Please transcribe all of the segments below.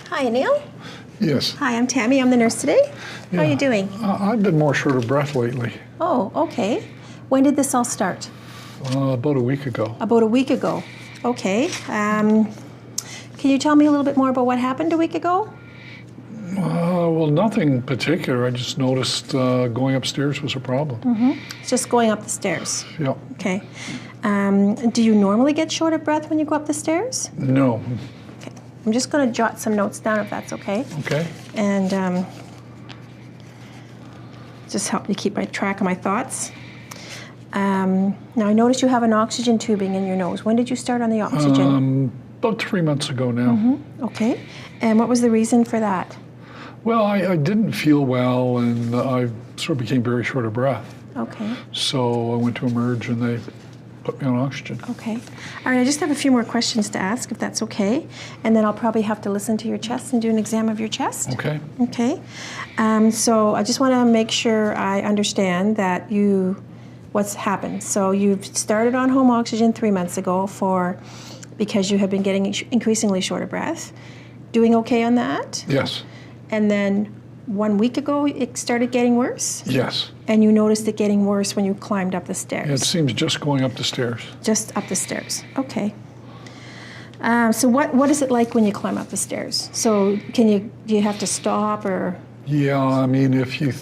Hi, Neil. Yes. Hi, I'm Tammy. I'm the nurse today. How are you doing? I've been more short of breath lately. Oh, okay. When did this all start? About a week ago. About a week ago. Okay. Can you tell me a little bit more about what happened a week ago? Well, nothing particular. I just noticed going upstairs was a problem. It's just going up the stairs. Yeah. Okay. Do you normally get short of breath when you go up the stairs? No. Okay. I'm just going to jot some notes down if that's okay. Okay. And just help me keep track of my thoughts. Now, I noticed you have an oxygen tubing in your nose. When did you start on the oxygen? About 3 months ago now. Okay. And what was the reason for that? Well, I didn't feel well, and I sort of became very short of breath. Okay. So I went to Emerge, and they put me on oxygen. Okay. All right, I just have a few more questions to ask, if that's okay. And then I'll probably have to listen to your chest and do an exam of your chest. Okay. Okay. So I just want to make sure I understand that what's happened. So you've started on home oxygen 3 months ago because you have been getting increasingly short of breath. Doing okay on that? Yes. And then 1 week ago, it started getting worse? Yes. And you noticed it getting worse when you climbed up the stairs? It seems just going up the stairs. Just up the stairs. Okay. So what is it like when you climb up the stairs? So do you have to stop or? Yeah, I mean, if you,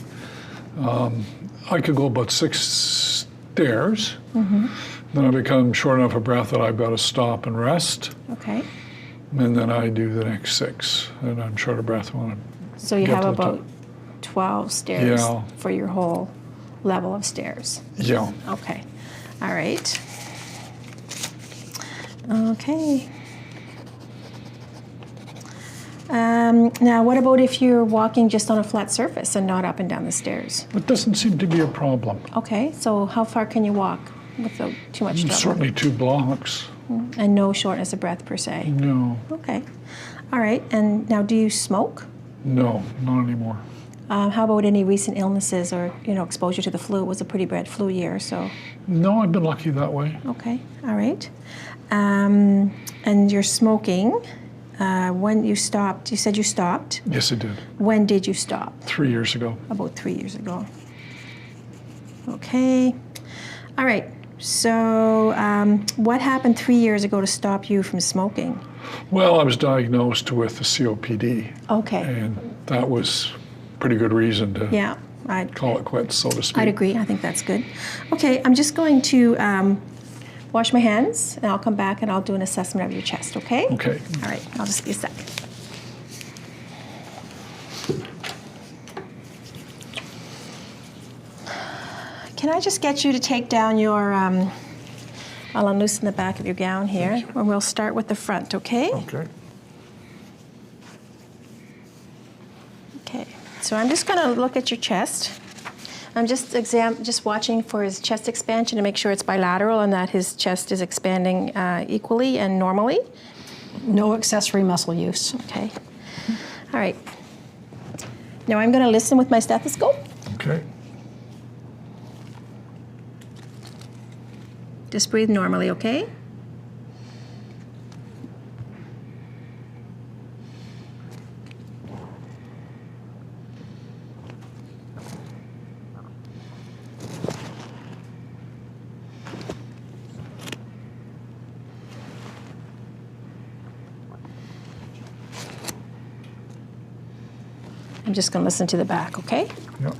I could go about 6 stairs. Then I become short enough of breath that I've got to stop and rest. Okay. And then I do the next 6, and I'm short of breath when I'm. So you get have to the about top. 12 stairs Yeah. for your whole level of stairs. Yeah. Okay. All right. Okay. Now, what about if you're walking just on a flat surface and not up and down the stairs? It doesn't seem to be a problem. Okay. So how far can you walk without too much trouble? Certainly 2 blocks. And no shortness of breath per se? No. Okay. All right. And now, do you smoke? No, not anymore. How about any recent illnesses or, exposure to the flu? It was a pretty bad flu year, so. No, I've been lucky that way. Okay. All right. And you're smoking. When you stopped, you said you stopped. Yes, I did. When did you stop? 3 years ago. About 3 years ago. Okay. All right. So what happened 3 years ago to stop you from smoking? Well, I was diagnosed with a COPD. Okay. And that was pretty good reason to Yeah. I'd call it quits, so to speak. I'd agree. I think that's good. Okay. I'm just going to wash my hands, and I'll come back and I'll do an assessment of your chest, okay? Okay. All right. I'll just be a sec. Can I just get you to take down your, I'll unloosen the back of your gown here, and we'll start with the front, okay? Okay. Okay, so I'm just going to look at your chest. I'm just watching for his chest expansion to make sure it's bilateral and that his chest is expanding equally and normally. No accessory muscle use. Okay. All right. Now I'm going to listen with my stethoscope. Okay. Just breathe normally, okay? I'm just going to listen to the back, okay? Yeah.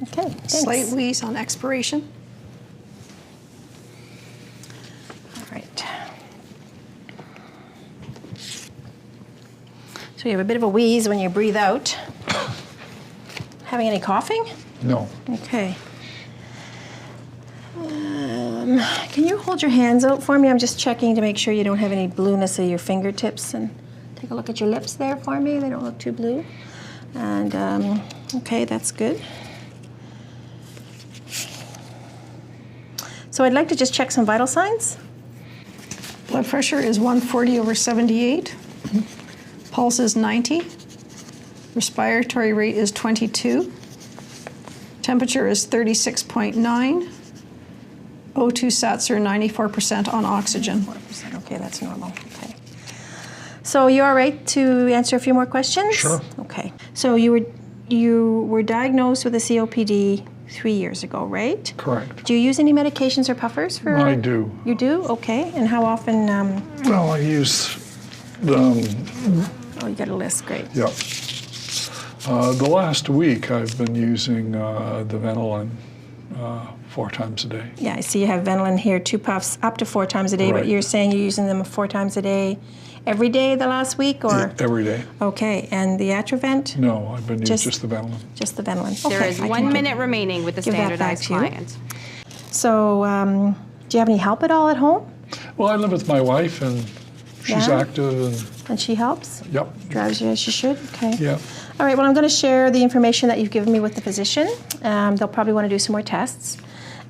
Okay, thanks. Slight wheeze on expiration. All right. So you have a bit of a wheeze when you breathe out. Having any coughing? No. Okay. Can you hold your hands out for me? I'm just checking to make sure you don't have any blueness of your fingertips, and take a look at your lips there for me. They don't look too blue. And okay, that's good. So I'd like to just check some vital signs. Blood pressure is 140/78. Pulse is 90. Respiratory rate is 22. Temperature is 36.9. O2 sats are 94% on oxygen. 4%. Okay, that's normal. Okay. So you all right to answer a few more questions? Sure. Okay. So you were diagnosed with a COPD 3 years ago, right? Correct. Do you use any medications or puffers for? I do. You do? Okay. And how often? Well, I use the, Oh, you got a list. Great. yeah. The last week I've been using the Ventolin 4 times a day. Yeah, I see you have Ventolin here, 2 puffs up to 4 times a day, but Right. you're saying you're using them 4 times a day every day the last week, or? Every day. Okay, and the Atrovent? No, I've been using Just- just the Ventolin. Just the Ventolin. There Okay, is I can 1 do- minute remaining with the give that back standardized to you. client. So, do you have any help at all at home? Well, I live with my wife, and she's Yeah? active, And she helps? and yep, Drives you as she should? Okay. yeah. All right, well, I'm going to share the information that you've given me with the physician. They'll probably want to do some more tests,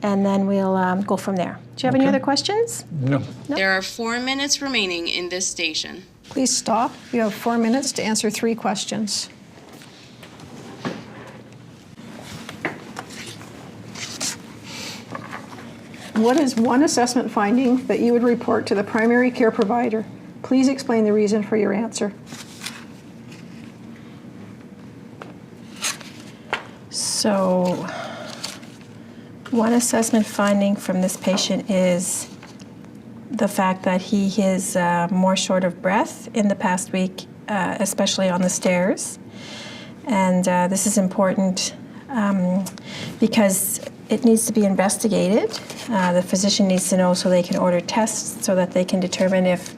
and then we'll go from there. Do you have any Okay. other questions? No. There are 4 minutes remaining in this station. Please stop. You have 4 minutes to answer 3 questions. What is one assessment finding that you would report to the primary care provider? Please explain the reason for your answer. So, one assessment finding from this patient is the fact that he is more short of breath in the past week, especially on the stairs. And this is important because it needs to be investigated. The physician needs to know so they can order tests so that they can determine if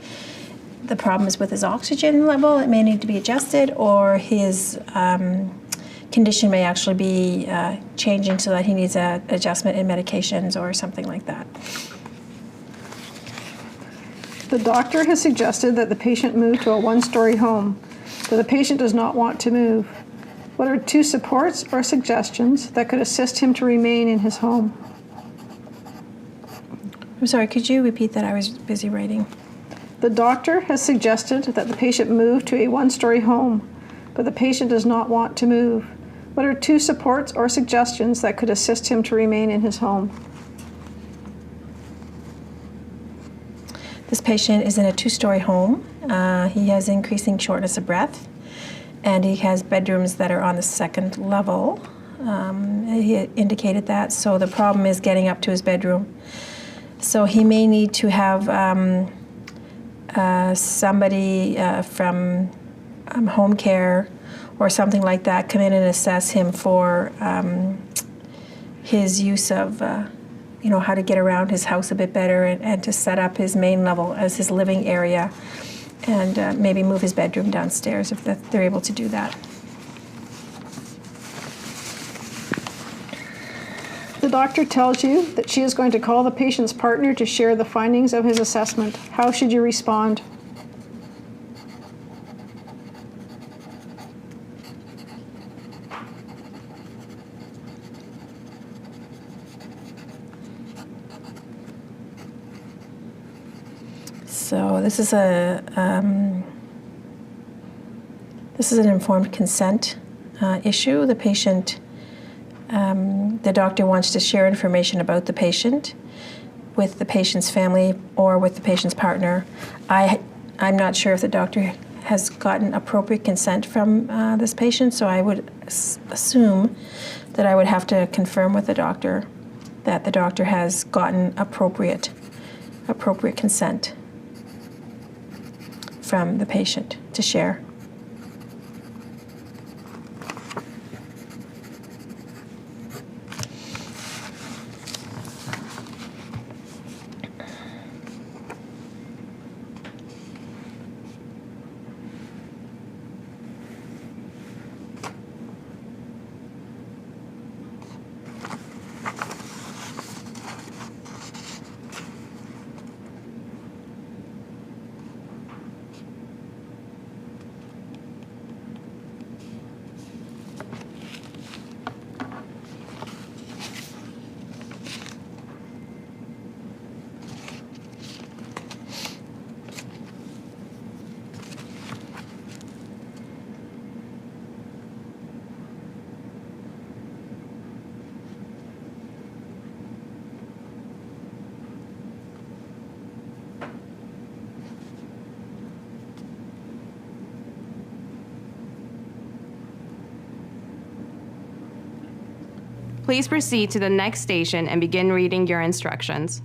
the problem is with his oxygen level, it may need to be adjusted, or his condition may actually be changing so that he needs an adjustment in medications or something like that. The doctor has suggested that the patient move to a 1-story home, but the patient does not want to move. What are 2 supports or suggestions that could assist him to remain in his home? I'm sorry, could you repeat that? I was busy writing. The doctor has suggested that the patient move to a 1-story home, but the patient does not want to move. What are 2 supports or suggestions that could assist him to remain in his home? This patient is in a 2-story home. He has increasing shortness of breath, and he has bedrooms that are on the 2nd level. He indicated that, so the problem is getting up to his bedroom. So he may need to have somebody from home care or something like that come in and assess him for his use of how to get around his house a bit better, and to set up his main level as his living area, and maybe move his bedroom downstairs if they're able to do that. The doctor tells you that she is going to call the patient's partner to share the findings of his assessment. How should you respond? So this is an informed consent issue. The patient, the doctor wants to share information about the patient with the patient's family or with the patient's partner. I'm not sure if the doctor has gotten appropriate consent from this patient, so I would assume that I would have to confirm with the doctor that the doctor has gotten appropriate consent from the patient to share. Please proceed to the next station and begin reading your instructions.